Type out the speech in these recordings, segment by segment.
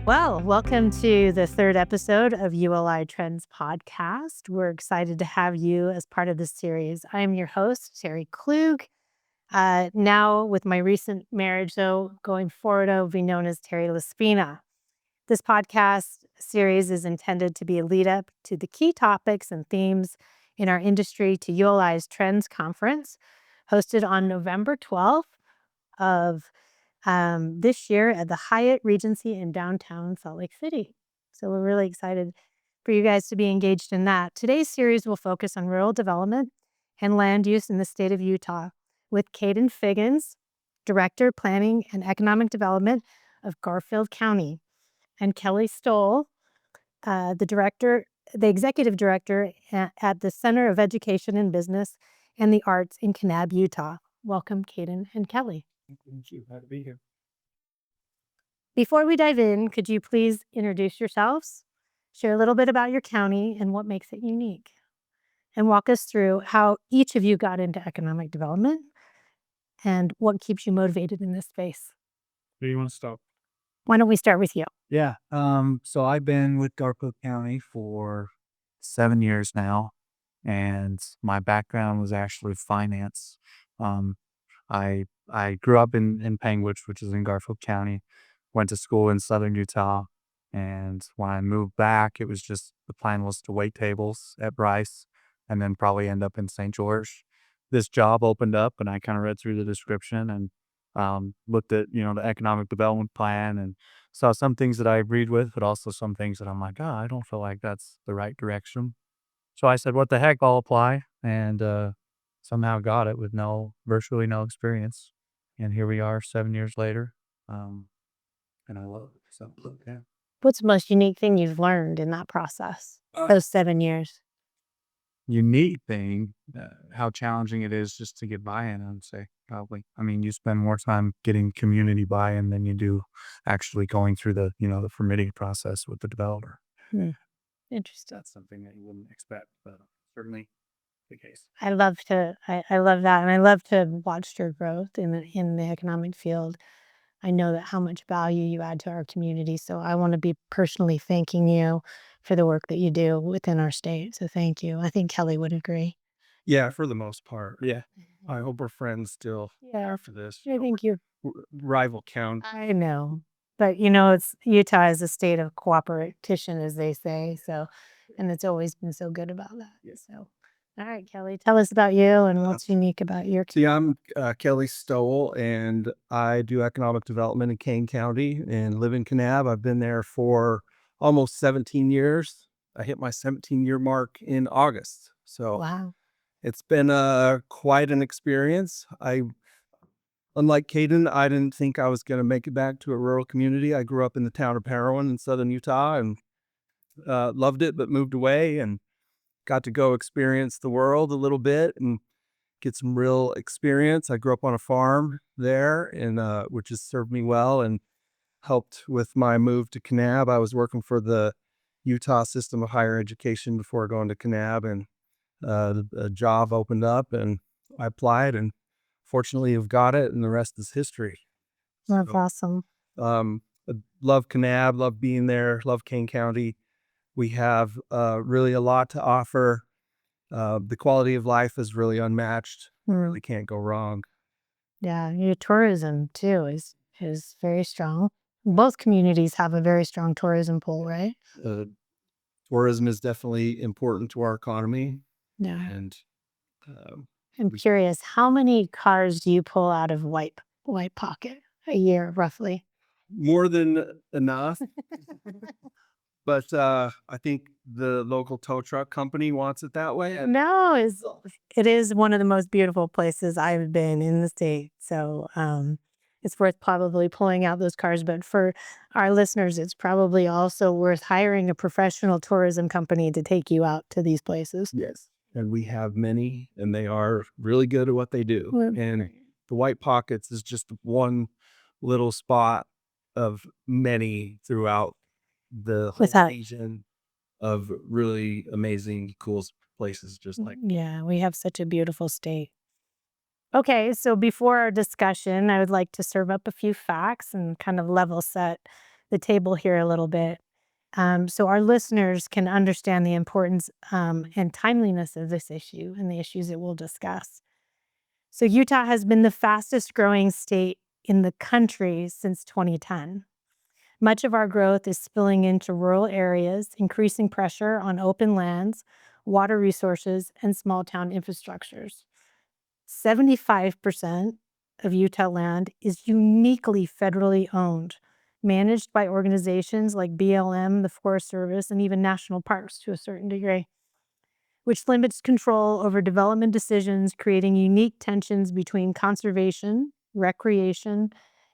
Well, welcome to the third episode of ULI Trends podcast. We're excited to have you as part of this series. I am your host, Terry Klug. Now, with my recent marriage, though, going forward, I will be known as Teri LaSpina. This podcast series is intended to be a lead up to the key topics and themes in our industry to ULI's Trends Conference, hosted on November 12th of this year at the Hyatt Regency in downtown Salt Lake City. So we're really excited for you guys to be engaged in that. Today's series will focus on rural development and land use in the state of Utah with Kaden Figgins, Director, Planning and Economic Development of Garfield County, and Kelly Stowell, the Executive Director at the Center of Education and Business and the Arts in Kanab, Utah. Welcome, Kaden and Kelly. Thank you. Glad to be here. Before we dive in, could you please introduce yourselves, share a little bit about your county and what makes it unique, and walk us through how each of you got into economic development and what keeps you motivated in this space? Who do you want to start? Why don't we start with you? Yeah. So I've been with Garfield County for 7 years now, and my background was actually finance. I grew up in Panguitch, which is in Garfield County, went to school in Southern Utah, and when I moved back, it was just the plan was to wait tables at Bryce and then probably end up in St. George. This job opened up, and I kind of read through the description and looked at the economic development plan and saw some things that I agreed with, but also some things that I'm like, I don't feel like that's the right direction. So I said, what the heck, I'll apply, and somehow got it with virtually no experience. And here we are 7 years later. And I love it. So, yeah. What's the most unique thing you've learned in that process, those 7 years? Unique thing, how challenging it is just to get buy-in, I would say, probably. I mean, you spend more time getting community buy-in than you do actually going through the permitting process with the developer. Interesting. That's something that you wouldn't expect, but certainly the case. I love that, and I love to watch your growth in the economic field. I know that how much value you add to our community, so I want to be personally thanking you for the work that you do within our state. So thank you. I think Kelly would agree. Yeah, for the most part. Yeah. I hope we're friends still after this. I think you. Rival county. I know, but it's Utah is a state of cooperation, as they say. So, and it's always been so good about that. Yeah. So, all right, Kelly, tell us about you and what's unique about your. See, I'm Kelly Stowell, and I do economic development in Kane County and live in Kanab. I've been there for almost 17 years. I hit my 17-year mark in August. So Wow. it's been quite an experience. Unlike Kaden, I didn't think I was going to make it back to a rural community. I grew up in the town of Parowan in southern Utah and loved it, but moved away and got to go experience the world a little bit and get some real experience. I grew up on a farm there, and which has served me well and helped with my move to Kanab. I was working for the Utah system of higher education before going to Kanab, and a job opened up, and I applied, and fortunately have got it, and the rest is history. That's awesome. I love Kanab, love being there, love Kane County. We have really a lot to offer. The quality of life is really unmatched. Really can't go wrong. Yeah, your tourism too is very strong. Both communities have a very strong tourism pool, right? Tourism is definitely important to our economy. Yeah. And I'm curious, how many cars do you pull out of White Pocket a year, roughly? more than enough. But I think the local tow truck company wants it that way. No, it is one of the most beautiful places I've been in the state. So it's worth probably pulling out those cars. But for our listeners, it's probably also worth hiring a professional tourism company to take you out to these places. Yes. And we have many, and they are really good at what they do. And the White Pockets is just one little spot of many throughout the whole region of really amazing, cool places just like. Yeah, we have such a beautiful state. Okay, so before our discussion, I would like to serve up a few facts and kind of level set the table here a little bit, so our listeners can understand the importance and timeliness of this issue and the issues that we'll discuss. So Utah has been the fastest growing state in the country since 2010. Much of our growth is spilling into rural areas, increasing pressure on open lands, water resources, and small town infrastructures. 75% of Utah land is uniquely federally owned, managed by organizations like BLM, the Forest Service, and even national parks to a certain degree, which limits control over development decisions, creating unique tensions between conservation, recreation,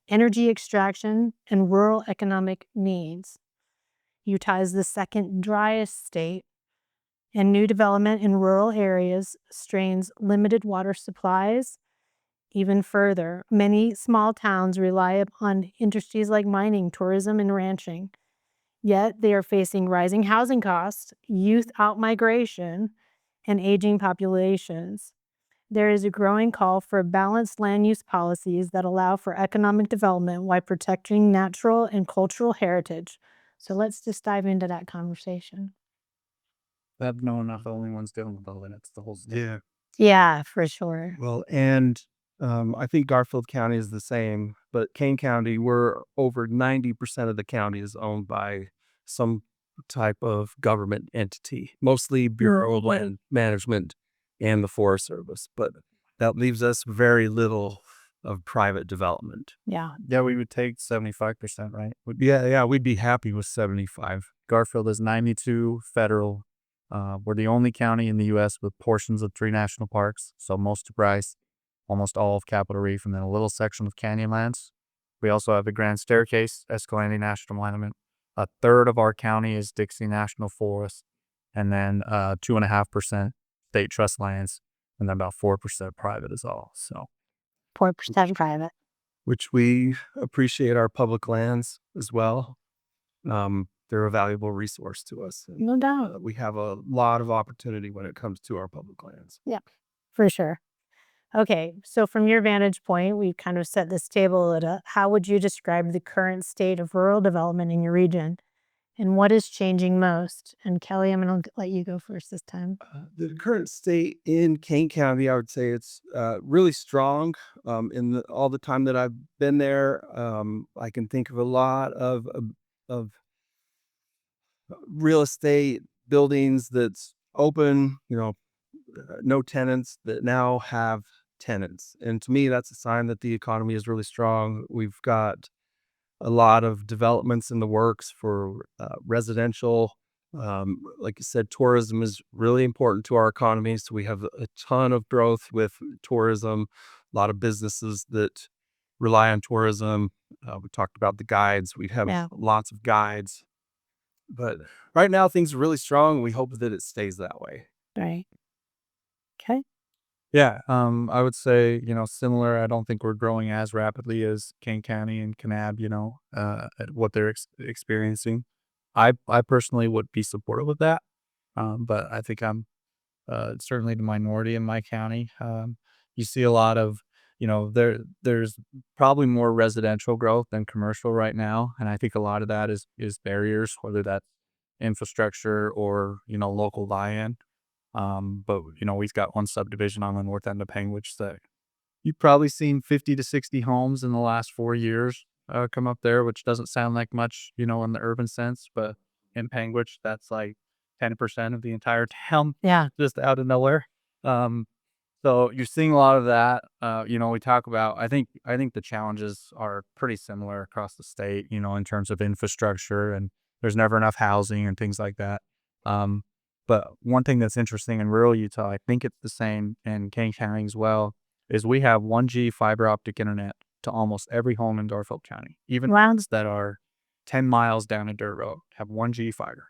energy extraction, and rural economic needs. Utah is the second driest state, and new development in rural areas strains limited water supplies even further. Many small towns rely upon industries like mining, tourism, and ranching. Yet they are facing rising housing costs, youth outmigration, and aging populations. There is a growing call for balanced land use policies that allow for economic development while protecting natural and cultural heritage. So let's just dive into that conversation. No, we're not the only ones dealing with all that. It's the whole state. Yeah. Yeah, for sure. Well, and I think Garfield County is the same, but Kane County, we're over 90% of the county is owned by some type of government entity, mostly Bureau of Land Management and the Forest Service. But that leaves us very little of private development. Yeah. Yeah, we would take 75%, right? Yeah, we'd be happy with 75. Garfield is 92 federal. We're the only county in the U.S. with portions of 3 national parks, so most of Bryce, almost all of Capitol Reef, and then a little section of Canyonlands. We also have the Grand Staircase, Escalante National Monument. A third of our county is Dixie National Forest, and then 2.5% state trust lands, and then about 4% private is all. So 4% private. Which we appreciate our public lands as well. They're a valuable resource to us. And, No doubt. we have a lot of opportunity when it comes to our public lands. Yeah, for sure. Okay, so from your vantage point, we've kind of set this table at how would you describe the current state of rural development in your region? And what is changing most? And Kelly, I'm going to let you go first this time. The current state in Kane County, I would say it's really strong. In all the time that I've been there, I can think of a lot of real estate buildings that's open, no tenants that now have tenants. And to me, that's a sign that the economy is really strong. We've got a lot of developments in the works for residential. Like you said, tourism is really important to our economy. So we have a ton of growth with tourism, a lot of businesses that rely on tourism. We talked about the guides. We have lots of guides. But right now, things are really strong. We hope that it stays that way. Right. Okay. Yeah, I would say, similar. I don't think we're growing as rapidly as Kane County and Kanab, at what they're experiencing. I personally would be supportive of that, but I think I'm certainly the minority in my county. You see a lot of, there's probably more residential growth than commercial right now, and I think a lot of that is barriers, whether that's infrastructure or local buy-in. But we've got one subdivision on the north end of Panguitch that you've probably seen 50 to 60 homes in the last 4 years come up there, which doesn't sound like much, in the urban sense, but in Panguitch, that's like 10% of the entire town. Yeah. Just out of nowhere. So you're seeing a lot of that. We talk about, I think the challenges are pretty similar across the state, in terms of infrastructure, and there's never enough housing and things like that. But one thing that's interesting in rural Utah, I think it's the same in Kane County as well, is we have 1G fiber optic internet to almost every home in Garfield County. Even ones that are 10 miles down a dirt road have 1G fiber.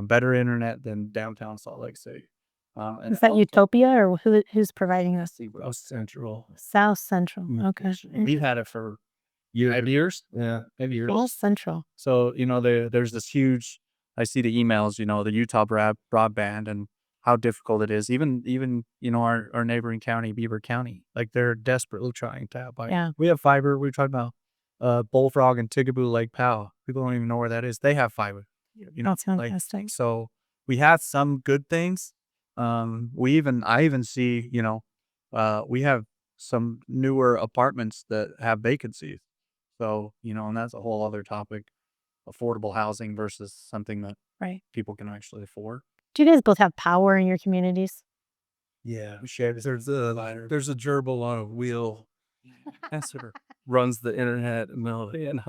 Better internet than downtown Salt Lake City. Is that Utopia, or who's providing us? South Central. South Central. Okay. We've had it for years. Yeah, maybe years. South Central. So, there's this huge, I see the emails, the Utah broadband and how difficult it is. Even our neighboring county, Beaver County, like they're desperately trying to have. Yeah. We have fiber. We're talking about Bullfrog and Tigaboo Lake Powell. People don't even know where that is. They have fiber. That's Like, fantastic. so we have some good things. I even see, we have some newer apartments that have vacancies. So, and that's a whole other topic, affordable housing versus something that Right. people can actually afford. Do you guys both have power in your communities? Yeah. We share this There's a gerbil on a wheel. Runs the internet and all that. And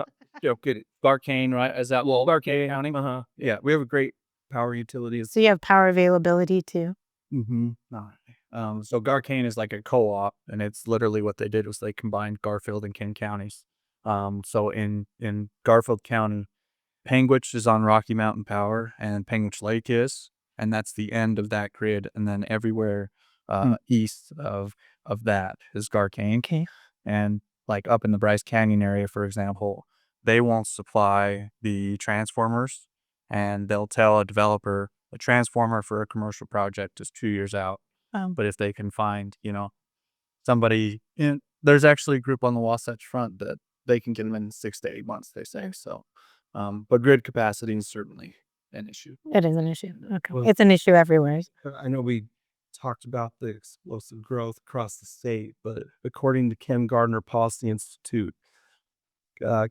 Garcane, right? Is that Garcane County? yeah, we have a great power utility. So you have power availability too? Mm-hmm. So Garcane is like a co-op, and it's literally what they did was they combined Garfield and King counties. So in Garfield County, Panguitch is on Rocky Mountain Power, and Panguitch Lake is, and that's the end of that grid. And then everywhere east of that is Garcane. Okay. And like up in the Bryce Canyon area, for example, they won't supply the transformers, and they'll tell a developer a transformer for a commercial project is 2 years out. But if they can find, somebody there's actually a group on the Wasatch Front that they can get them in 6 to 8 months, they say. So, but grid capacity is certainly an issue. It is an issue. Okay. Well- It's an issue everywhere. I know we talked about the explosive growth across the state, but according to Ken Gardner Policy Institute,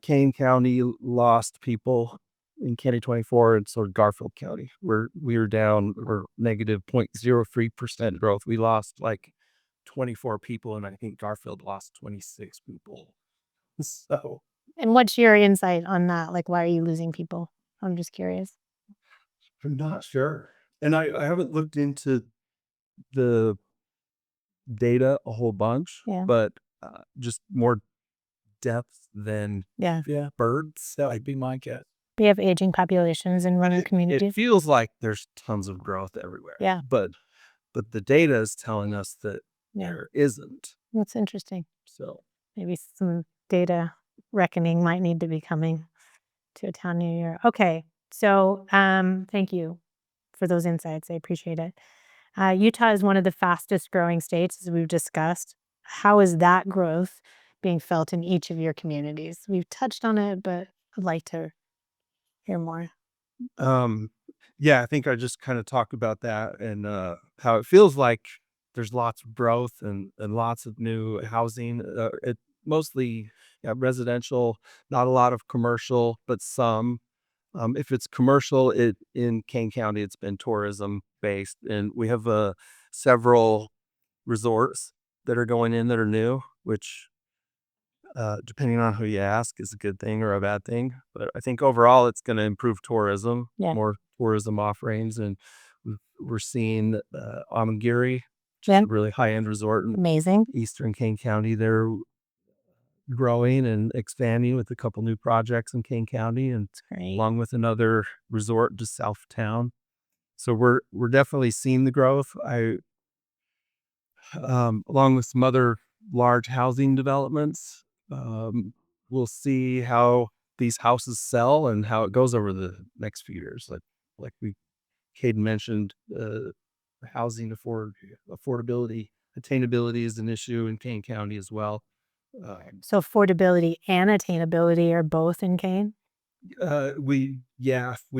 Kane County lost people in County 24, and so did Garfield County. We're negative 0.03% growth. We lost like 24 people, and I think Garfield lost 26 people. So And what's your insight on that? Like, why are you losing people? I'm just curious. I'm not sure, and I haven't looked into the data a whole bunch, Yeah. but just more depth than Yeah. birds. That would be my guess. We have aging populations in running It communities. feels like there's tons of growth everywhere. Yeah. But the data is telling us that Yeah. there isn't. That's interesting. So Maybe some data reckoning might need to be coming to a town near you. Okay. So thank you for those insights. I appreciate it. Utah is one of the fastest growing states, as we've discussed. How is that growth being felt in each of your communities? We've touched on it, but I'd like to hear more. yeah, I think I just kind of talked about that and how it feels like there's lots of growth and lots of new housing. It mostly residential, not a lot of commercial, but some. If it's commercial, in Kane County, it's been tourism based, and we have several resorts that are going in that are new, which depending on who you ask is a good thing or a bad thing. But I think overall it's going to improve tourism, Yeah. more tourism offerings, and we're seeing Amangiri, which is Yeah. a really high end resort in Amazing. eastern Kane County. They're growing and expanding with a couple new projects in Kane County, and Great. along with another resort just south of town. So we're definitely seeing the growth. Along with some other large housing developments, we'll see how these houses sell and how it goes over the next few years. Like Kaden mentioned, housing affordability, attainability is an issue in Kane County as well. So affordability and attainability are both in Kane? We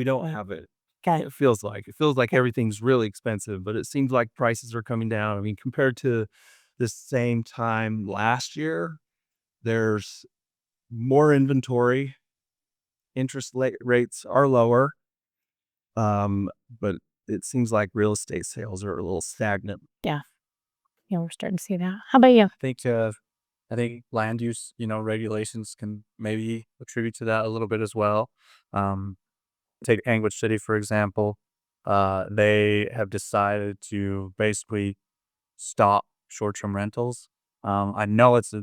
don't have it. Okay. It feels like everything's really expensive, but it seems like prices are coming down. I mean, compared to the same time last year, there's more inventory. Interest rates are lower, but it seems like real estate sales are a little stagnant. Yeah, we're starting to see that. How about you? I think land use, regulations can maybe attribute to that a little bit as well. Take Anguage City, for example. They have decided to basically stop short-term rentals. I know it's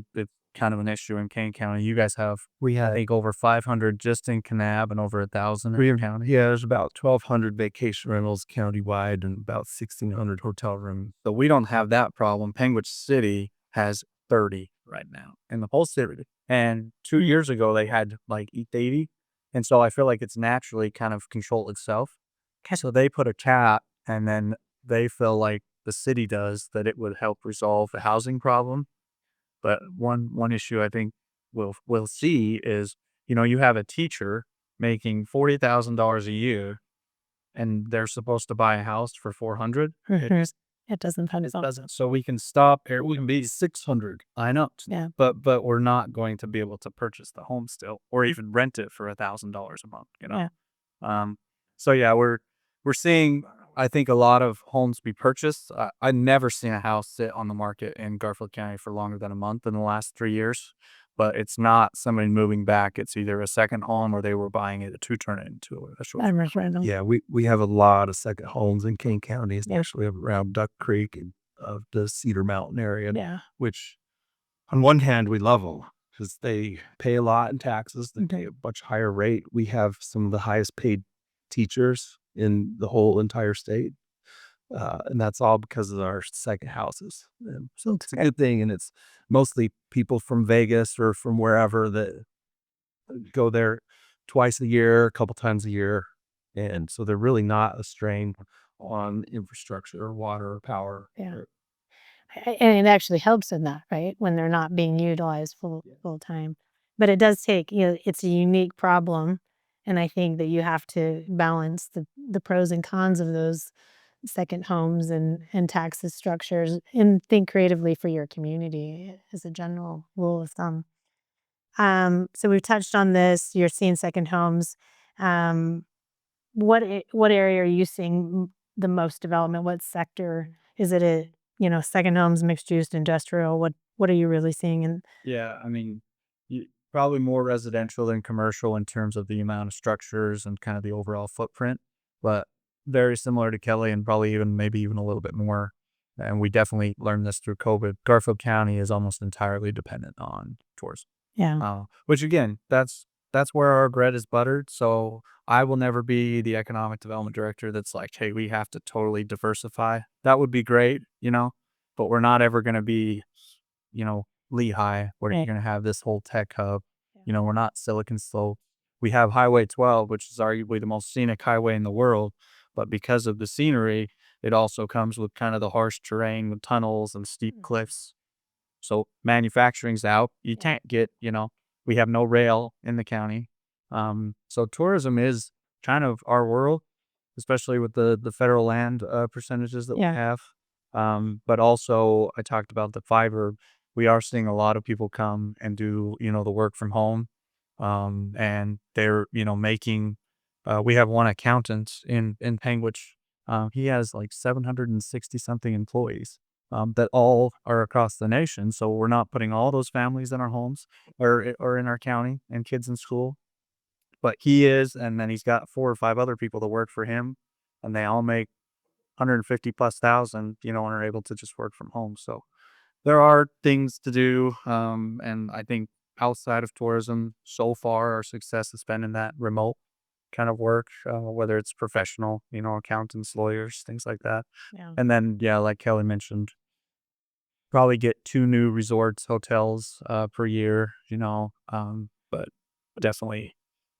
kind of an issue in Kane County. You guys have, I think, over 500 just in Kanab and over 1,000 in the county. Yeah, there's about 1,200 vacation rentals countywide and about 1,600 hotel rooms. So we don't have that problem. Panguitch City has 30 right now in the whole city. And 2 years ago, they had like 80. And so I feel like it's naturally kind of controlled itself. So they put a cap, and then they feel like the city does that it would help resolve the housing problem. But one issue I think we'll see is, you have a teacher making $40,000 a year, and they're supposed to buy a house for 400. It doesn't It doesn't. So we can stop here. We can be 600. I know. Yeah. But we're not going to be able to purchase the home still, or even rent it for $1,000 a month. Yeah. So yeah, we're seeing, I think, a lot of homes be purchased. I've never seen a house sit on the market in Garfield County for longer than a month in the last 3 years. But it's not somebody moving back. It's either a second home or they were buying it to turn it into a short. Yeah, we have a lot of second homes in Kane County, especially around Duck Creek and the Cedar Mountain area. Yeah. Which, on one hand, we love them because they pay a lot in taxes. They pay a much higher rate. We have some of the highest paid teachers in the whole entire state. And that's all because of our second houses. So it's a good thing. And it's mostly people from Vegas or from wherever that go there twice a year, a couple times a year. And so they're really not a strain on infrastructure or water or power. Yeah. And it actually helps in that, right? When they're not being utilized full time. But it does take, it's a unique problem. And I think that you have to balance the pros and cons of those second homes and taxes structures and think creatively for your community as a general rule of thumb. So we've touched on this. You're seeing second homes. What area are you seeing the most development? What sector? Is it second homes, mixed use, industrial? What are you really seeing in? Yeah, I mean, probably more residential than commercial in terms of the amount of structures and kind of the overall footprint, but very similar to Kelly and probably maybe even a little bit more. And we definitely learned this through COVID. Garfield County is almost entirely dependent on tourism. Yeah. Which again, that's where our bread is buttered. So I will never be the economic development director that's like, hey, we have to totally diversify. That would be great, but we're not ever going to be, Lehigh, where you're going to have this whole tech hub. We're not Silicon Slope. We have Highway 12, which is arguably the most scenic highway in the world. But because of the scenery, it also comes with kind of the harsh terrain with tunnels and steep cliffs. So manufacturing's out. You can't get, we have no rail in the county. So tourism is kind of our world, especially with the federal land percentages that we have. But also I talked about the fiber. We are seeing a lot of people come and do, the work from home. And they're, making, we have one accountant in Panguitch. He has like 760 something employees. That all are across the nation. So we're not putting all those families in our homes or in our county and kids in school, but he is. And then he's got 4 or 5 other people that work for him, and they all make 150 plus thousand, and are able to just work from home. So there are things to do. And I think outside of tourism, so far, our success has been in that remote kind of work, whether it's professional, accountants, lawyers, things like that. Yeah. And then, like Kelly mentioned, probably get 2 new resorts, hotels per year, but definitely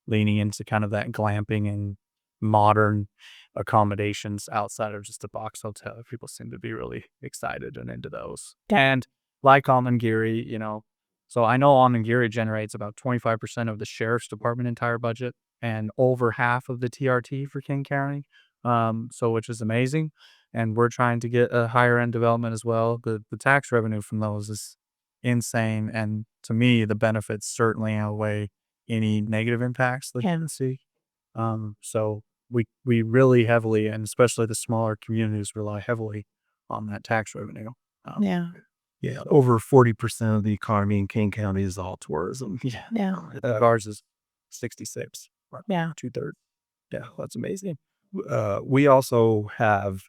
leaning into kind of that glamping and modern accommodations outside of just a box hotel. People seem to be really excited and into those. And like Onondaga, so I know Onondaga generates about 25% of the sheriff's department entire budget and over half of the TRT for King County. So which is amazing. And we're trying to get a higher end development as well. The tax revenue from those is insane. And to me, the benefits certainly outweigh any negative impacts that you can see. So we really heavily, and especially the smaller communities, rely heavily on that tax revenue. Yeah, over 40% of the economy in Kane County is all tourism. Ours is 66. Yeah. 2/3. Yeah, that's amazing. We also have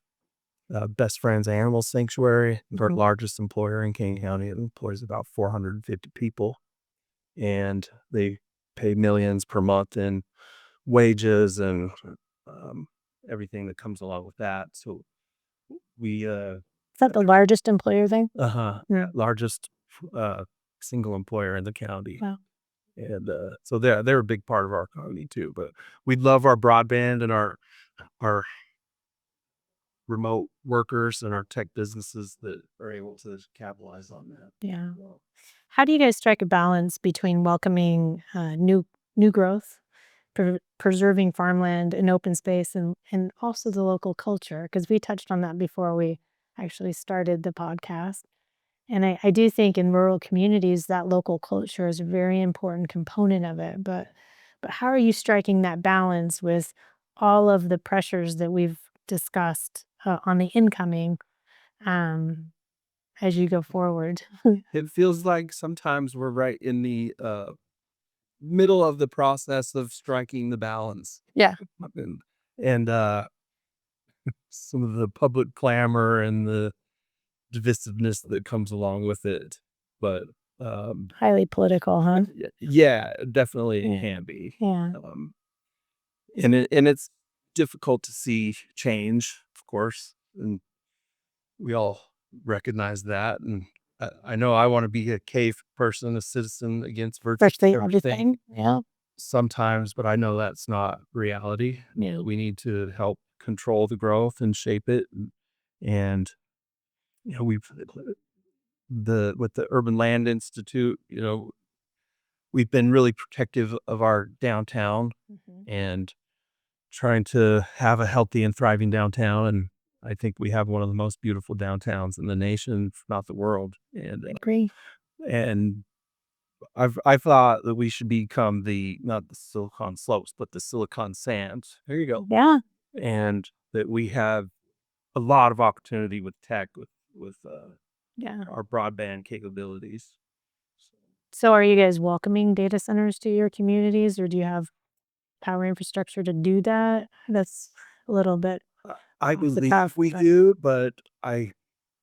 Best Friends Animal Sanctuary, our largest employer in Kane County. It employs about 450 people, and they pay millions per month in wages and everything that comes along with that. So we Is that the largest employer thing? largest single employer in the county. Wow. And so they're a big part of our economy too. But we love our broadband and our remote workers and our tech businesses that are able to capitalize on that. Yeah. how do you guys strike a balance between welcoming new growth, preserving farmland and open space, and also the local culture? Because we touched on that before we actually started the podcast. And I do think in rural communities that local culture is a very important component of it. But how are you striking that balance with all of the pressures that we've discussed on the incoming as you go forward? It feels like sometimes we're right in the middle of the process of striking the balance. Yeah. And some of the public clamor and the divisiveness that comes along with it. But Highly political, huh? yeah, definitely Yeah. it can be. Yeah. And it's difficult to see change, of course, and we all recognize that. And I know I want to be a cave person, a citizen against virtually Especially everything everything. Yeah. sometimes, but I know that's not reality. Yeah. We need to help control the growth and shape it. And we've with the Urban Land Institute, we've been really protective of our downtown and trying to have a healthy and thriving downtown. And I think we have one of the most beautiful downtowns in the nation, if not the world. And I agree. and I thought that we should become not the Silicon Slopes, but the Silicon Sands. There you go. Yeah. And that we have a lot of opportunity with tech, with Yeah. our broadband capabilities. So are you guys welcoming data centers to your communities, or do you have power infrastructure to do that? That's a little bit I off the believe cuff, we but do, but I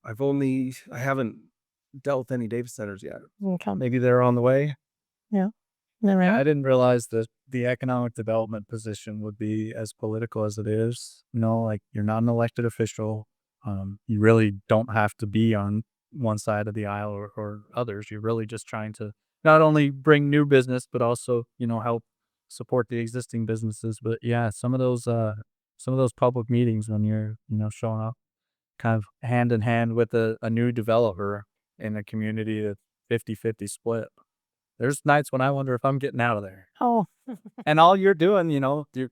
haven't dealt with any data centers yet. okay. Maybe they're on the way. Yeah. All Yeah, I right. didn't realize that the economic development position would be as political as it is. Like you're not an elected official. You really don't have to be on one side of the aisle or others. You're really just trying to not only bring new business, but also, help support the existing businesses. But yeah, some of those public meetings when you're, showing up kind of hand in hand with a new developer in a community that's 50-50 split. There's nights when I wonder if I'm getting out of there. Oh, And all you're doing,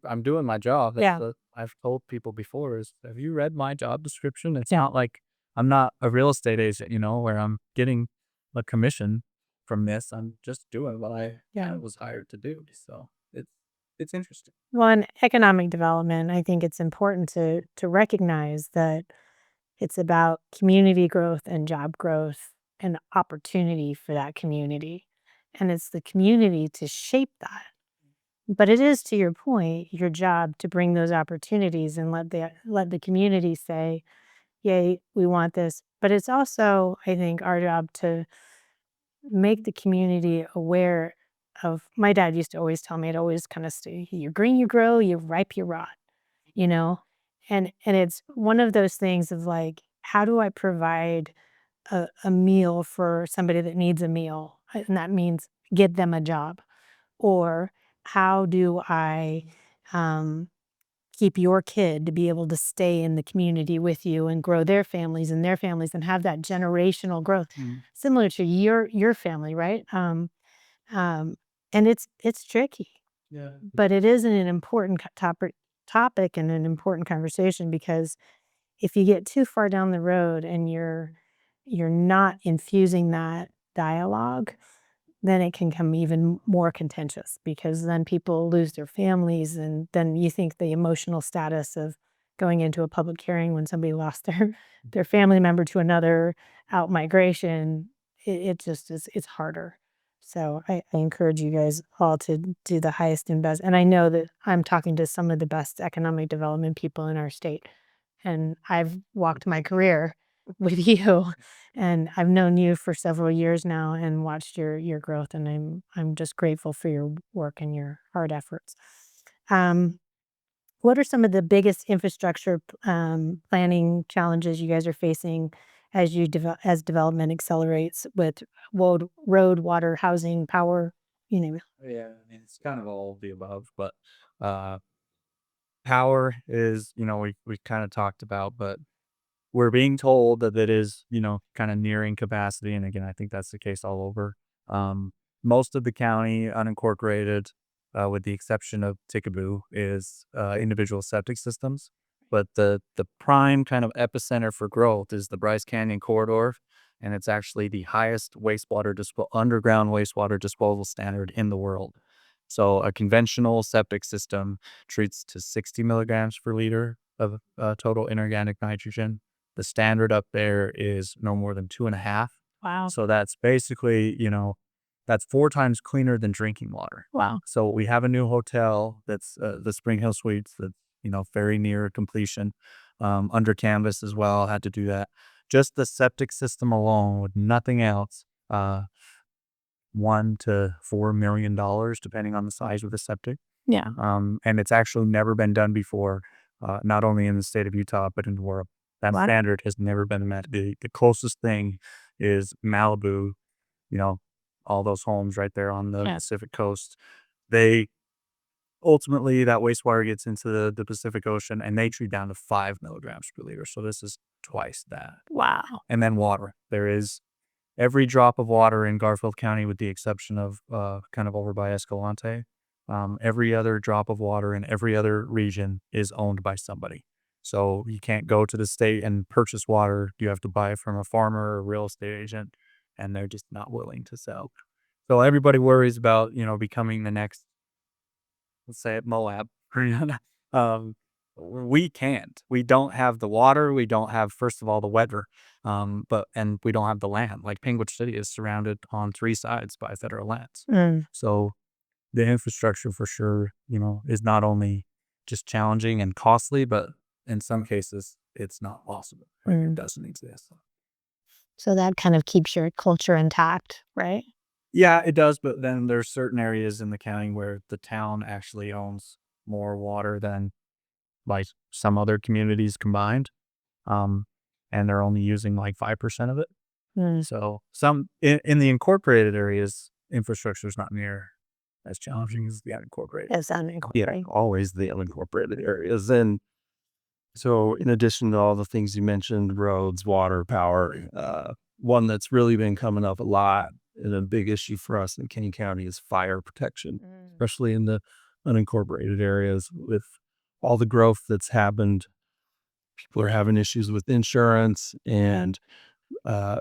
I'm doing my job. That's yeah. what I've told people before is, have you read my job description? It's not like I'm not a real estate agent, where I'm getting a commission from this. I'm just doing what I was hired to do. So it's interesting. Well, in economic development, I think it's important to recognize that it's about community growth and job growth and opportunity for that community. And it's the community to shape that. But it is, to your point, your job to bring those opportunities and let the community say, yay, we want this. But it's also, I think, our job to make the community aware of. My dad used to always tell me, it always kind of stay, you're green, you grow, you ripe, you rot, you know? And it's one of those things of like, how do I provide a meal for somebody that needs a meal? And that means get them a job. Or how do I keep your kid to be able to stay in the community with you and grow their families and have that generational growth similar to your family, right? And it's tricky, but it is an important topic and an important conversation, because if you get too far down the road and you're not infusing that dialogue, then it can come even more contentious, because then people lose their families, and then you think the emotional status of going into a public hearing when somebody lost their family member to another out migration, it just is, it's harder. So I encourage you guys all to do the highest and best. And I know that I'm talking to some of the best economic development people in our state, and I've walked my career with you, and I've known you for several years now and watched your growth, and I'm just grateful for your work and your hard efforts. What are some of the biggest infrastructure planning challenges you guys are facing as as development accelerates with road, water, housing, power, you name it? Yeah, I mean, it's kind of all of the above, but power is, we kind of talked about, but we're being told that it is, kind of nearing capacity. And again, I think that's the case all over. Most of the county unincorporated, with the exception of Tickaboo, is individual septic systems. But the prime kind of epicenter for growth is the Bryce Canyon corridor, and it's actually the highest underground wastewater disposal standard in the world. So a conventional septic system treats to 60 milligrams per liter of total inorganic nitrogen. The standard up there is no more than 2.5. Wow. So that's basically, that's 4 times cleaner than drinking water. Wow. So we have a new hotel that's the Spring Hill Suites that's, very near completion. Under canvas as well, had to do that. Just the septic system alone with nothing else, $1 to $4 million, depending on the size of the septic. Yeah. And it's actually never been done before, not only in the state of Utah, but in the world. That Wow. standard has never been met. The closest thing is Malibu, all those homes right there on the Pacific coast. They ultimately, that wastewater gets into the Pacific Ocean, and they treat down to 5 milligrams per liter. So this is twice that. Wow. And then water. There is every drop of water in Garfield County, with the exception of kind of over by Escalante. Every other drop of water in every other region is owned by somebody. So you can't go to the state and purchase water. You have to buy it from a farmer or a real estate agent, and they're just not willing to sell. So everybody worries about, becoming the next, let's say it, Moab. We can't. We don't have the water. We don't have, first of all, the weather, and we don't have the land. Like Penguin City is surrounded on 3 sides by federal lands. So the infrastructure for sure, is not only just challenging and costly, but in some cases it's not possible. It doesn't exist. So that kind of keeps your culture intact, right? Yeah, it does. But then there's certain areas in the county where the town actually owns more water than like some other communities combined. And they're only using like 5% of it. So some in the incorporated areas, infrastructure is not near as challenging as the unincorporated. As unincorporated. Yeah, always the unincorporated areas. And so in addition to all the things you mentioned, roads, water, power, one that's really been coming up a lot and a big issue for us in Kane County is fire protection, especially in the unincorporated areas. With all the growth that's happened, people are having issues with insurance and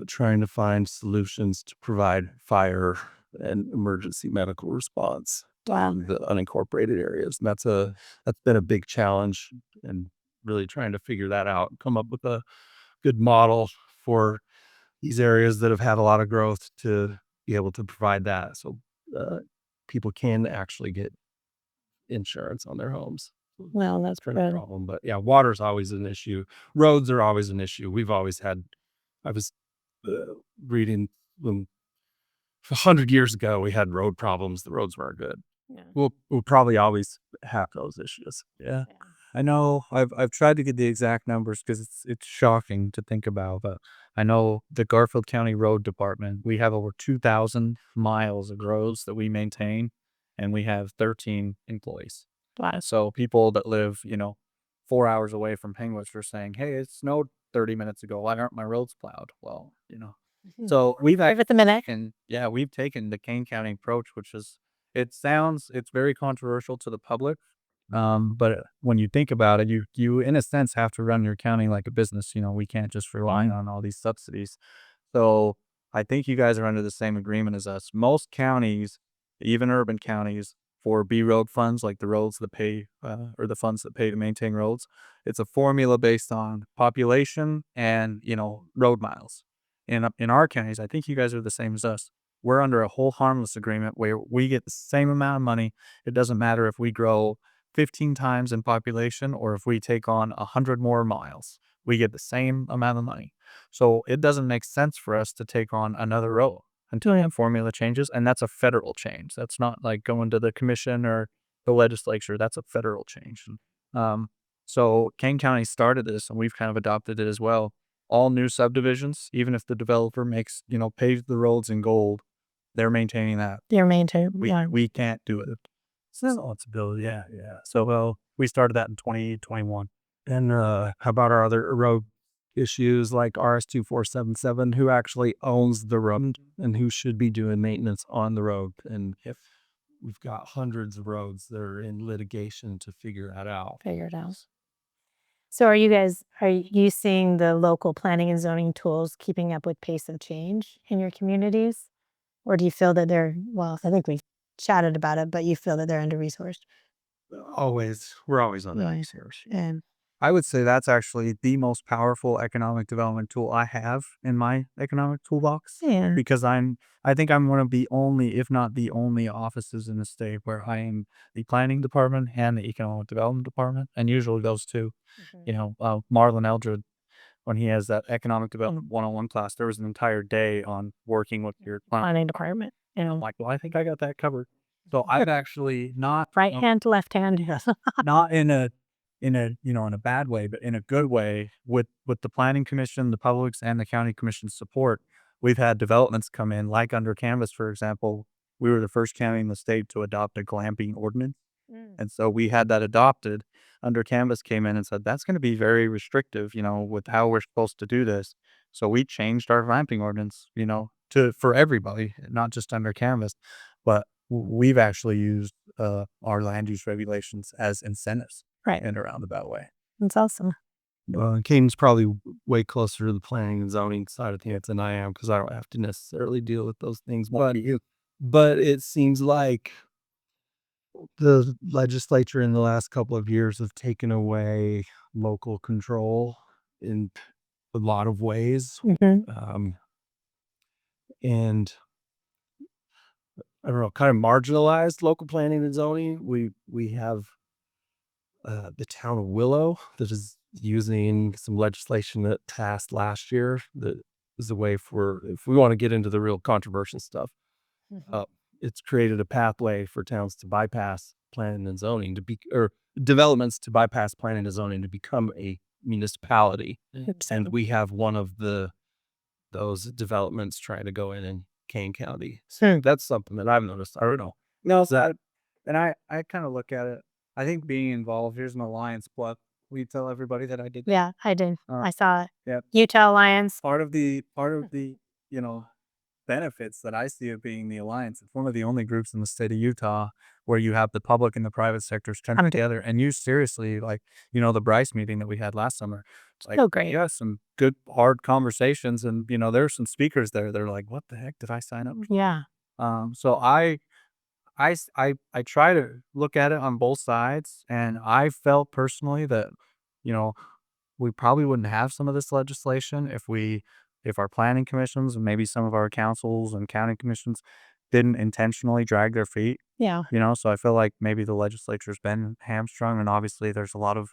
trying to find solutions to provide fire and emergency medical response to the unincorporated areas. And that's been a big challenge, and really trying to figure that out, come up with a good model for these areas that have had a lot of growth to be able to provide that. So people can actually get insurance on their homes. Well, that's a good. problem. But yeah, water's always an issue. Roads are always an issue. We've always had, I was reading 100 years ago, we had road problems. The roads weren't good. Yeah. We'll probably always have those issues. Yeah. I know I've tried to get the exact numbers because it's shocking to think about, but I know the Garfield County Road Department, we have over 2,000 miles of roads that we maintain, and we have 13 employees. Wow. So people that live, 4 hours away from Penguin are saying, "Hey, it snowed 30 minutes ago. Why aren't my roads plowed?" Well, so we've Give it the minute. we've taken the Kane County approach, which is, it's very controversial to the public. But when you think about it, you in a sense have to run your county like a business. We can't just rely on all these subsidies. So I think you guys are under the same agreement as us. Most counties, even urban counties, for B road funds, like the roads that pay, or the funds that pay to maintain roads, it's a formula based on population and, road miles. In our counties, I think you guys are the same as us. We're under a whole harmless agreement where we get the same amount of money. It doesn't matter if we grow 15 times in population or if we take on 100 more miles. We get the same amount of money. So it doesn't make sense for us to take on another road until the formula changes. And that's a federal change. That's not like going to the commission or the legislature. That's a federal change. So Kane County started this, and we've kind of adopted it as well. All new subdivisions, even if the developer paves the roads in gold, they're maintaining that. They're maintaining. We can't do it. It's responsibility. Yeah. So we started that in 2021. And how about our other road issues like RS-2477, who actually owns the road and who should be doing maintenance on the road. And if we've got hundreds of roads that are in litigation to figure that out. So are you seeing the local planning and zoning tools keeping up with pace of change in your communities? Or do you feel that I think we've chatted about it, but you feel that they're under-resourced? We're always on that Right. research. And I would say that's actually the most powerful economic development tool I have in my economic toolbox. yeah, Because I think I'm one of the only, if not the only, offices in the state where I am the planning department and the economic development department, and usually those two. Marlon Eldred, when he has that economic development 101 class, there was an entire day on working with your planning department, I'm like, well, I think I got that covered. So I've actually not right hand, left hand. Yes. not in a in a bad way, but in a good way with the planning commission, the public's and the county commission's support. We've had developments come in, like under Canvas, for example. We were the first county in the state to adopt a glamping ordinance. And so we had that adopted. Under Canvas came in and said, that's going to be very restrictive, with how we're supposed to do this. So we changed our glamping ordinance, for everybody, not just under Canvas. But we've actually used our land use regulations as incentives Right. in a roundabout way. That's awesome. Caden's probably way closer to the planning and zoning side of things than I am, because I don't have to necessarily deal with those things. But it seems like the legislature in the last couple of years have taken away local control in a lot of ways. And I don't know, kind of marginalized local planning and zoning. We have the town of Willow that is using some legislation that passed last year that is a way for, if we want to get into the real controversial stuff, it's created a pathway for towns to bypass planning and zoning or developments to bypass planning and zoning to become a municipality. And we have one of those developments trying to go in Kane County. So that's something that I've noticed. I don't know. No, I kind of look at it. I think being involved, here's an alliance plug. Will you tell everybody that I did? Yeah, I did. I saw it. Yeah. Utah Alliance. Part of the benefits that I see of being the alliance. It's one of the only groups in the state of Utah where you have the public and the private sectors come together and you seriously, the Bryce meeting that we had last summer. It's like, so great. Yeah, some good hard conversations, and there's some speakers there. They're like, what the heck did I sign up for? Yeah. So I try to look at it on both sides, and I felt personally that, we probably wouldn't have some of this legislation if our planning commissions and maybe some of our councils and county commissions didn't intentionally drag their feet. Yeah. So I feel like maybe the legislature's been hamstrung, and obviously there's a lot of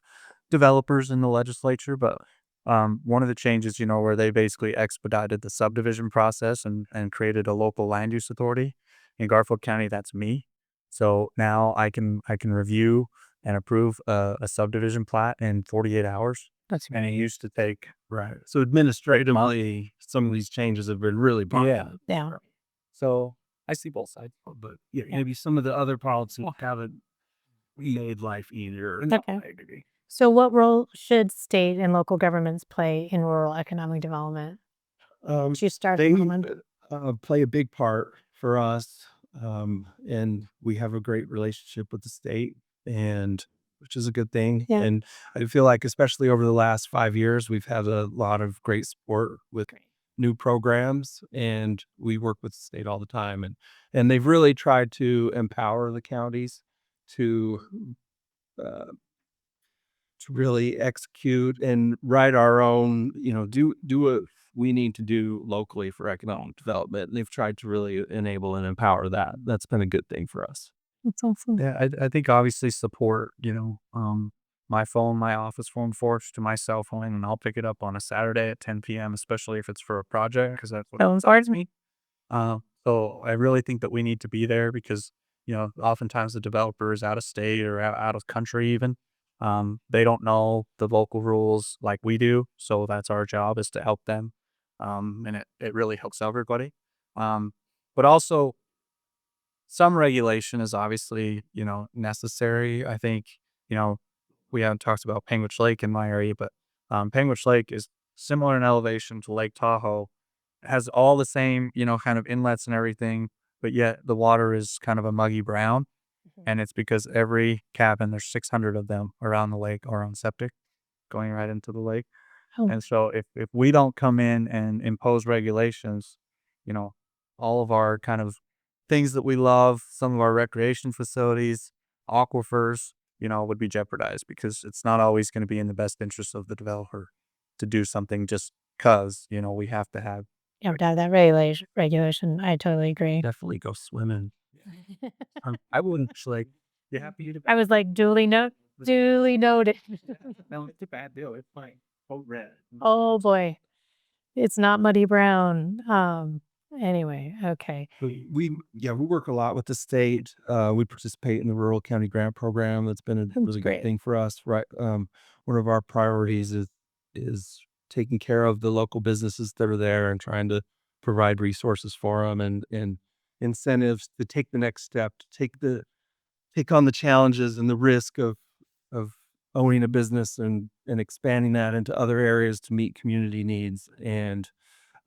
developers in the legislature, but one of the changes, where they basically expedited the subdivision process and created a local land use authority in Garfield County, that's me. So now I can review and approve a subdivision plat in 48 hours. And it used to take So administratively, some of these changes have been really popular. Yeah. So I see both sides. But maybe some of the other policies haven't made life easier. Okay. So what role should state and local governments play in rural economic development? You start They play a big part for us. And we have a great relationship with the state, and which is a good thing. Yeah. And I feel like, especially over the last 5 years, we've had a lot of great support with new programs, and we work with the state all the time. And they've really tried to empower the counties to really execute and write our own, do what we need to do locally for economic development. And they've tried to really enable and empower that. That's been a good thing for us. That's awesome. Yeah, I think obviously support, my phone, my office phone forks to my cell phone, and I'll pick it up on a Saturday at 10 p.m., especially if it's for a project, because that's what excites me. So I really think that we need to be there because, oftentimes the developer is out of state or out of country even. They don't know the local rules like we do. So that's our job, is to help them. And it really helps everybody. But also, some regulation is obviously, necessary. I think, we haven't talked about Penguich Lake in my area, but Penguich Lake is similar in elevation to Lake Tahoe. It has all the same, kind of inlets and everything, but yet the water is kind of a muggy brown. And it's because every cabin, there's 600 of them around the lake or on septic going right into the lake. Oh, And so if we don't come in and impose regulations, all of our kind of things that we love, some of our recreation facilities, aquifers, would be jeopardized because it's not always going to be in the best interest of the developer to do something just because, we have to have. you have to have that regulation. I totally agree. Definitely go swimming. I wouldn't you happy to I was like, duly noted. No, it's a bad deal. It's fine. Oh, red. Oh boy, it's not muddy brown. Anyway, okay. We work a lot with the state. We participate in the Rural County Grant Program. That's been a really great. good thing for us, right? One of our priorities is taking care of the local businesses that are there and trying to provide resources for them and incentives to take the next step, to take on the challenges and the risk of owning a business and expanding that into other areas to meet community needs. And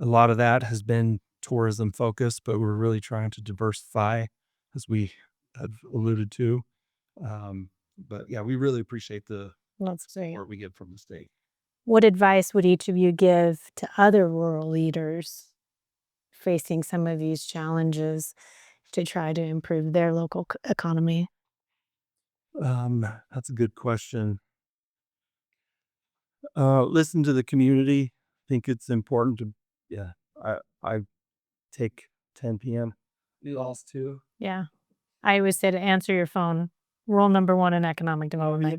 a lot of that has been tourism focused, but we're really trying to diversify, as we have alluded to. But yeah, we really appreciate the That's great. support we get from the state. What advice would each of you give to other rural leaders facing some of these challenges to try to improve their local economy? That's a good question. Listen to the community. I think it's important to, yeah, I take 10 p.m. We lost too. Yeah. I always say to answer your phone. Rule number 1 in economic development.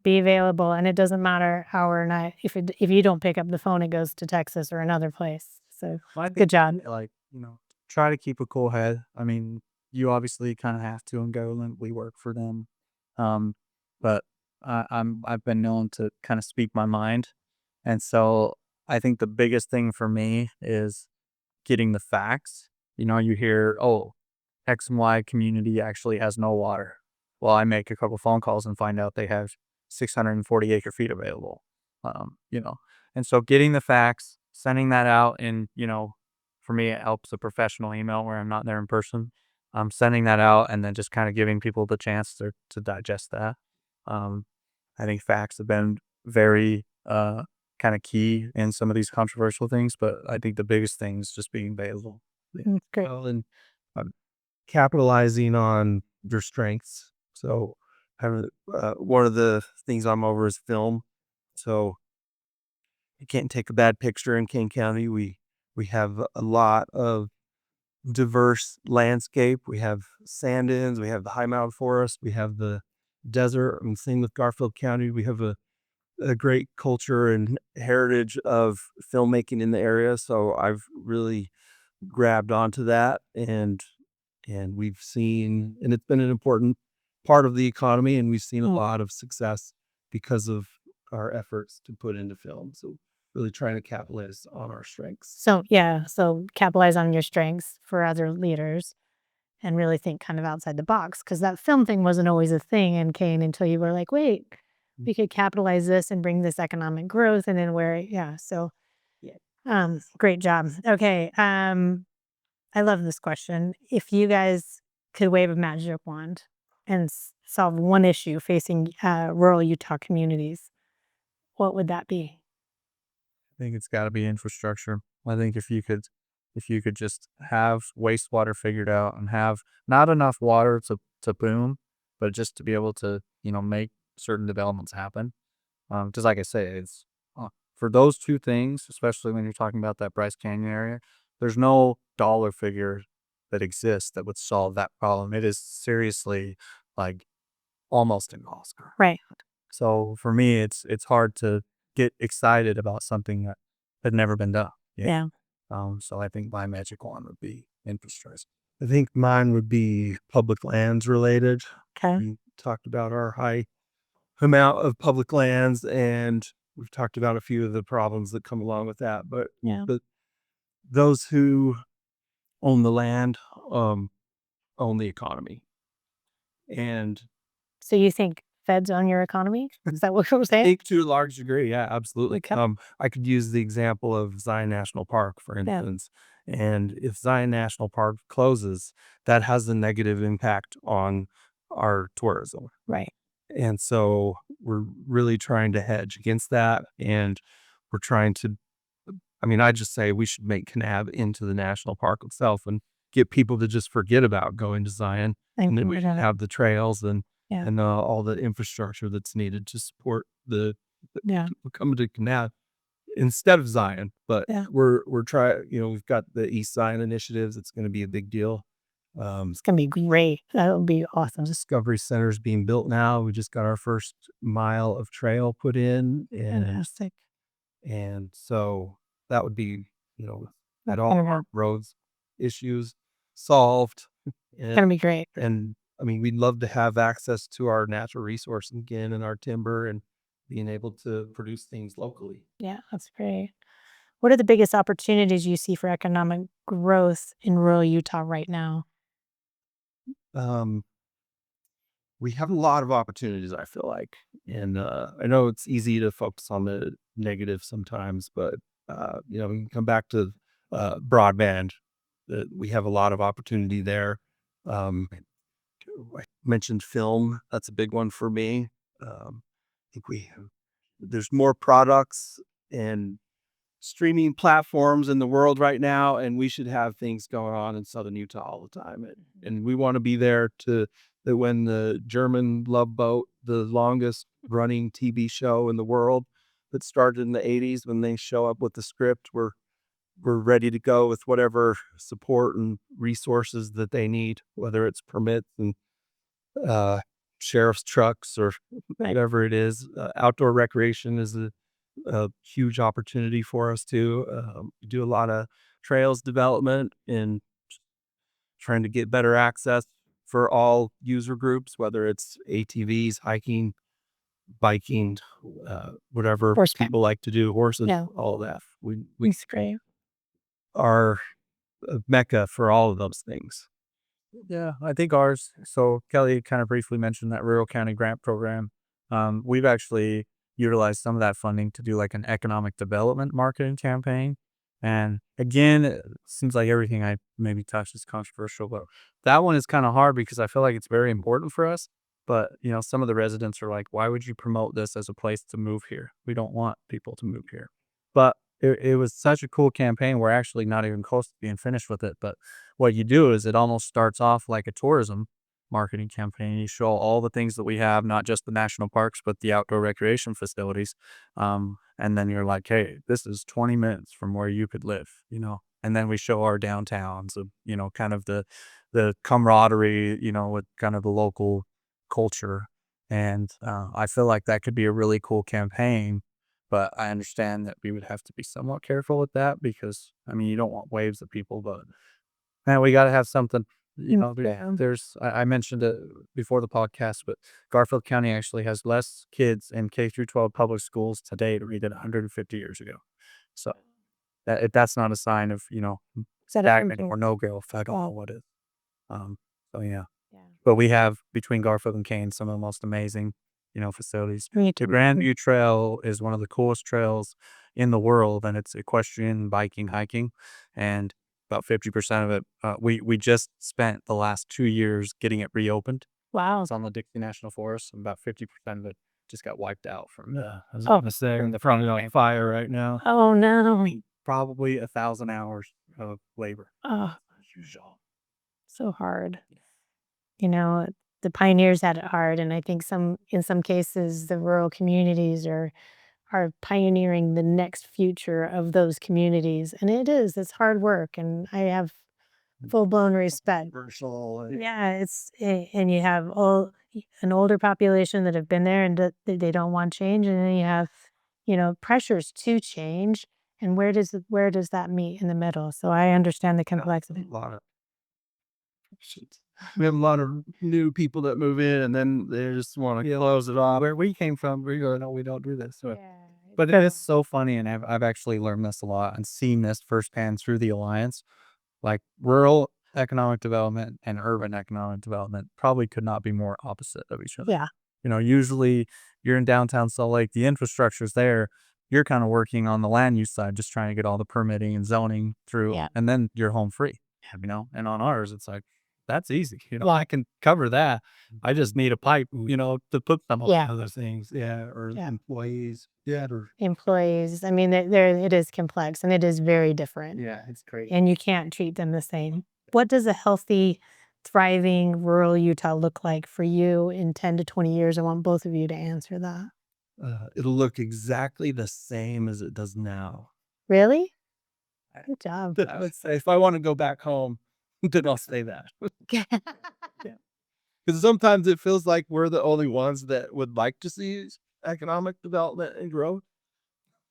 Be available. And it doesn't matter hour or night. If you don't pick up the phone, it goes to Texas or another place. So good job. Try to keep a cool head. I mean, you obviously kind of have to and go and we work for them. But I've been known to kind of speak my mind. And so I think the biggest thing for me is getting the facts. You hear, oh, X and Y community actually has no water. Well, I make a couple phone calls and find out they have 640 acre feet available. And so getting the facts, sending that out in, for me, it helps a professional email where I'm not there in person. Sending that out and then just kind of giving people the chance to digest that. I think facts have been very kind of key in some of these controversial things, but I think the biggest thing is just being available. Great. Well, and capitalizing on your strengths. So, having one of the things I'm over is film. So, you can't take a bad picture in Kane County. We have a lot of diverse landscape. We have sand dunes. We have the high mountain forest. We have the desert. And same with Garfield County. We have a great culture and heritage of filmmaking in the area. So I've really grabbed onto that and we've seen, and it's been an important part of the economy, and we've seen a lot of success because of our efforts to put into film. So really trying to capitalize on our strengths. So capitalize on your strengths for other leaders and really think kind of outside the box, because that film thing wasn't always a thing in Kane until you were like, wait, we could capitalize this and bring this economic growth and then great job. Okay. I love this question. If you guys could wave a magic wand and solve one issue facing rural Utah communities, what would that be? I think it's got to be infrastructure. I think if you could just have wastewater figured out and have not enough water to boom, but just to be able to, make certain developments happen. Just like I say, it's for those two things, especially when you're talking about that Bryce Canyon area, there's no dollar figure that exists that would solve that problem. It is seriously like almost impossible. Right. So for me, it's hard to get excited about something that had never been done. Yeah. So I think my magic wand would be infrastructure. I think mine would be public lands related. Okay. We talked about our high amount of public lands, and we've talked about a few of the problems that come along with that. But those who own the land own the economy. And so you think feds on your economy? Is that what I'm I saying? think to a large degree, yeah, absolutely. Okay. I could use the example of Zion National Park, for Yeah. instance. And if Zion National Park closes, that has a negative impact on our tourism. Right. And so we're really trying to hedge against that. And we're trying to, I mean, I just say we should make Kanab into the national park itself and get people to just forget about going to Zion. And then we should have the trails and Yeah. all the infrastructure that's needed to support the Yeah. people coming to Kanab instead of Zion. But Yeah. we're trying, we've got the East Zion initiatives. It's going to be a big deal. It's going to be great. That'll be awesome. Discovery Center is being built now. We just got our first mile of trail put in, Fantastic. and so that would be, That's at all gonna our be- roads issues solved. It's going to be great. And I mean, we'd love to have access to our natural resource again and our timber and being able to produce things locally. Yeah, that's great. What are the biggest opportunities you see for economic growth in rural Utah right now? We have a lot of opportunities, I feel like. And I know it's easy to focus on the negative sometimes, but we can come back to broadband. That we have a lot of opportunity there. I mentioned film. That's a big one for me. I think there's more products and streaming platforms in the world right now, and we should have things going on in Southern Utah all the time. And we want to be there that when the German Love Boat, the longest running TV show in the world that started in the 80s, when they show up with the script, we're ready to go with whatever support and resources that they need, whether it's permits and sheriff's trucks or whatever it is. Outdoor recreation is a huge opportunity for us too. We do a lot of trails development and trying to get better access for all user groups, whether it's ATVs, hiking, biking, whatever Horseback. people like to do, horses, Yeah. all of that. We It's great. are a mecca for all of those things. Yeah, I think ours. So Kelly kind of briefly mentioned that rural county grant program. We've actually utilized some of that funding to do like an economic development marketing campaign. And again, it seems like everything I maybe touched is controversial, but that one is kind of hard because I feel like it's very important for us. But some of the residents are like, "Why would you promote this as a place to move here? We don't want people to move here." But it was such a cool campaign. We're actually not even close to being finished with it, but what you do is it almost starts off like a tourism marketing campaign. You show all the things that we have, not just the national parks, but the outdoor recreation facilities. And then you're like, hey, this is 20 minutes from where you could live, and then we show our downtowns of, kind of the camaraderie, with kind of the local culture. And I feel like that could be a really cool campaign. But I understand that we would have to be somewhat careful with that because, I mean, you don't want waves of people, but man, we got to have something. I mentioned it before the podcast, but Garfield County actually has less kids in K through 12 public schools today than we did 150 years ago. So that's not a sign of, stagnant or no growth. I don't know what is. So yeah. But we have between Garfield and Kane some of the most amazing, facilities. The Grandview Trail is one of the coolest trails in the world, and it's equestrian, biking, hiking, and about 50% of it. We just spent the last 2 years getting it reopened. Wow. It's on the Dixie National Forest, and about 50% of it just got wiped out from. I was going to say, they're probably on fire right now. Oh no. Probably 1,000 hours of labor. Oh, so hard. The pioneers had it hard, and I think in some cases the rural communities are pioneering the next future of those communities, and it's hard work, and I have full-blown respect. Yeah, and you have an older population that have been there and they don't want change, and then you have pressures to change, and where does that meet in the middle? So I understand the complexity. We have a lot of new people that move in and then they just want to close it off. Where we came from, we go, no, we don't do this. Yeah. But it is so funny, and I've actually learned this a lot and seen this firsthand through the Alliance. Like rural economic development and urban economic development probably could not be more opposite of each other. Yeah. Usually you're in downtown Salt Lake, the infrastructure's there. You're kind of working on the land use side, just trying to get all the permitting and zoning through, Yeah. and then you're home free, and on ours, it's like, that's easy. I can cover that. I just need a pipe, to put some Yeah. other things. Yeah. Or Yeah. employees. Yeah. Or Employees. I mean, it is complex and it is very different. Yeah, it's great. And you can't treat them the same. What does a healthy, thriving rural Utah look like for you in 10 to 20 years? I want both of you to answer that. it'll look exactly the same as it does now. Really? Good job. I would say if I want to go back home, then I'll say that. Because sometimes it feels like we're the only ones that would like to see economic development and growth.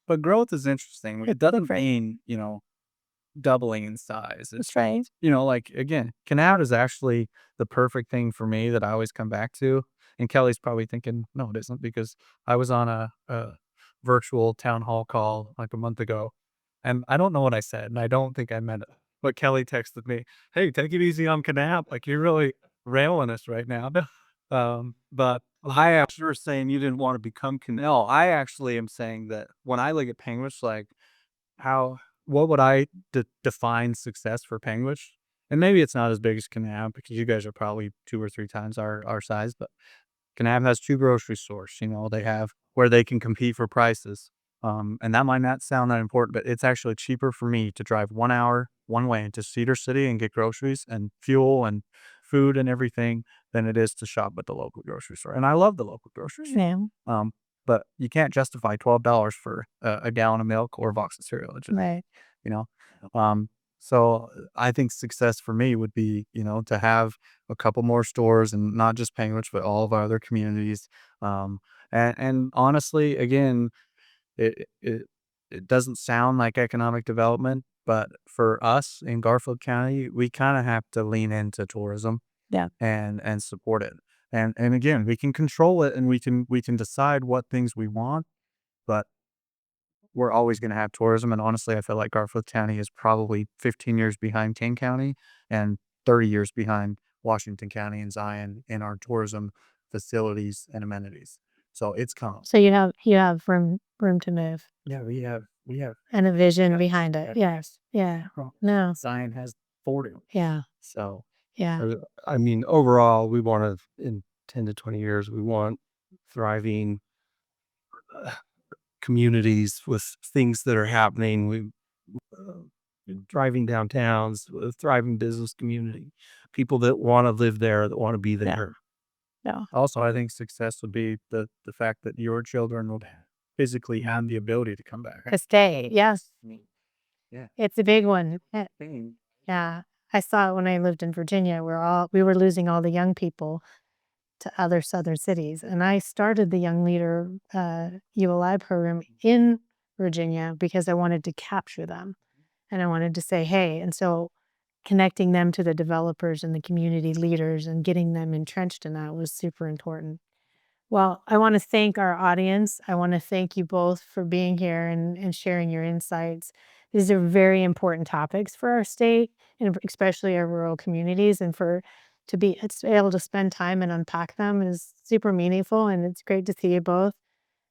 But growth is interesting. It doesn't Right. mean, doubling in size. That's right. Like, again, Kanab is actually the perfect thing for me that I always come back to. And Kelly's probably thinking, no, it isn't, because I was on a virtual town hall call like a month ago. And I don't know what I said, and I don't think I meant it. But Kelly texted me, hey, take it easy on Kanab. Like, you're really railing us right now. But I actually were saying you didn't want to become Canal. I actually am saying that when I look at Penguins, like, what would I define success for Penguins? And maybe it's not as big as Kanab, because you guys are probably 2 or 3 times our size, but Kanab has 2 grocery stores. They have where they can compete for prices. And that might not sound that important, but it's actually cheaper for me to drive 1 hour one way into Cedar City and get groceries and fuel and food and everything than it is to shop at the local grocery store. And I love the local grocery store. Yeah. But you can't justify $12 for a gallon of milk or a box of cereal. It just, Right. you know. So I think success for me would be, to have a couple more stores, and not just Penguins, but all of our other communities. And honestly, again, it doesn't sound like economic development, but for us in Garfield County, we kind of have to lean into tourism. Yeah. And support it. And again, we can control it, and we can decide what things we want, but we're always going to have tourism. And honestly, I feel like Garfield County is probably 15 years behind King County and 30 years behind Washington County and Zion in our tourism facilities and amenities. So it's coming. So you have room to move. Yeah, we have and a vision behind it. Yes. Yeah. No. Zion has 40. Yeah. So Yeah. I mean, overall, we want to, in 10 to 20 years, we want thriving communities with things that are happening. We driving downtowns, a thriving business community, people that want to live there, that want to be there. No. Also, I think success would be the fact that your children will physically have the ability to come back. To stay. Yes. Yeah. It's a big one. Yeah. I saw it when I lived in Virginia. We were losing all the young people to other southern cities. And I started the Young Leader ULI program in Virginia because I wanted to capture them. And I wanted to say, hey, and so connecting them to the developers and the community leaders and getting them entrenched in that was super important. Well, I want to thank our audience. I want to thank you both for being here and sharing your insights. These are very important topics for our state, and especially our rural communities. And to be able to spend time and unpack them is super meaningful. And it's great to see you both.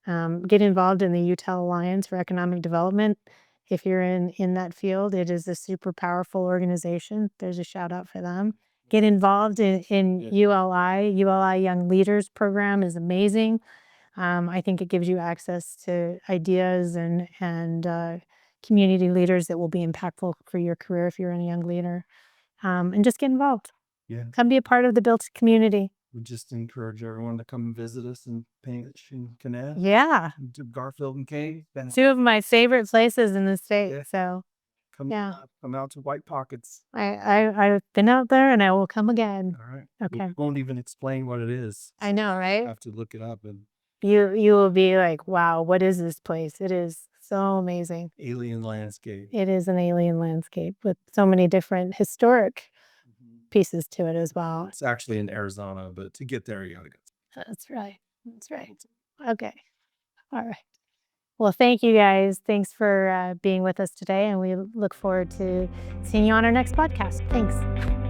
Get involved in the Utah Alliance for Economic Development. If you're in that field, it is a super powerful organization. There's a shout out for them. Get involved in ULI Young Leaders program is amazing. I think it gives you access to ideas and community leaders that will be impactful for your career if you're a young leader. And just get involved. Yeah. Come be a part of the built community. We just encourage everyone to come visit us in Penguins and Kanab. Yeah. To Garfield and Kaden. 2 of my favorite places in the state. Yeah. So Come out to White Pockets. I've been out there and I will come again. All right. Okay. We won't even explain what it is. I know, right? You have to look it up, and You will be like, wow, what is this place? It is so amazing. alien landscape. It is an alien landscape with so many different historic pieces to it as well. It's actually in Arizona, but to get there, you gotta go. That's right. Okay. All right. Well, thank you guys. Thanks for being with us today, and we look forward to seeing you on our next podcast. Thanks.